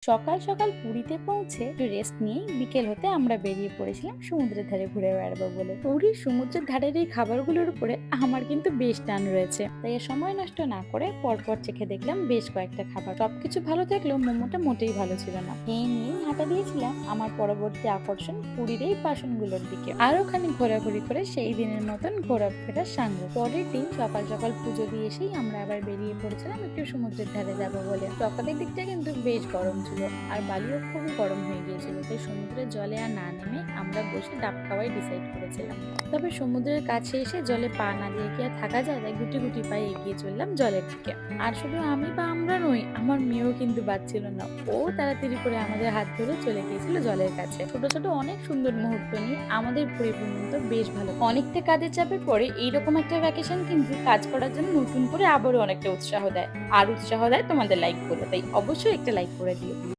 সকাল সকাল পুরীতে পৌঁছে একটু রেস্ট নিয়ে বিকেল হতে আমরা বেরিয়ে পড়েছিলাম সমুদ্রের ধারে ঘুরে বেড়াবো বলে। পুরীর সমুদ্রের ধারের এই খাবারগুলোর উপরে আমার কিন্তু বেশ টান রয়েছে, তাই আর সময় নষ্ট না করে পরপর চেখে দেখলাম বেশ কয়েকটা খাবার। সবকিছু ভালো থাকলেও মোমোটা মোটেই ভালো ছিল না। খেয়ে নিয়ে হাঁটা দিয়েছিলাম আমার পরবর্তী আকর্ষণ পুরীর এই বাসনগুলোর দিকে। আর ওখানে ঘোরাঘুরি করে সেই দিনের মতন ঘোরাফেরার সাঙ্গ। পরের দিন সকাল সকাল পুজো দিয়ে এসেই আমরা আবার বেরিয়ে পড়েছিলাম একটু সমুদ্রের ধারে যাবো বলে। সকালের দিকটা কিন্তু বেশ গরম ছিল আর বালিও খুবই গরম হয়ে গিয়েছিল, তাই সমুদ্রের জলে আর না নেমে আমরা বসে ডাব খাওয়াই ডিসাইড করেছিলাম। তবে সমুদ্রের কাছে এসে জলে পা না দিয়ে কি আর থাকা যায়, তাই গুটি গুটি পায়ে এগিয়ে চললাম জলের দিকে। আর শুধু আমি বা আমরা নই, আমার মেয়েও কিন্তু বাচ্ছিল না। ও তাড়াতাড়ি করে আমাদের হাত ধরে চলে গিয়েছিল জলের কাছে। ছোট ছোট অনেক সুন্দর মুহূর্ত নিয়ে আমাদের পরিপূর্ণ বেশ ভালো। অনেকটা কাজের চাপের পরে এইরকম একটা ভ্যাকেশন কিন্তু কাজ করার জন্য নতুন করে আবারও অনেকটা উৎসাহ দেয়। আর উৎসাহ দেয় তোমাদের লাইক গুলো, তাই অবশ্যই একটা লাইক করে দিও।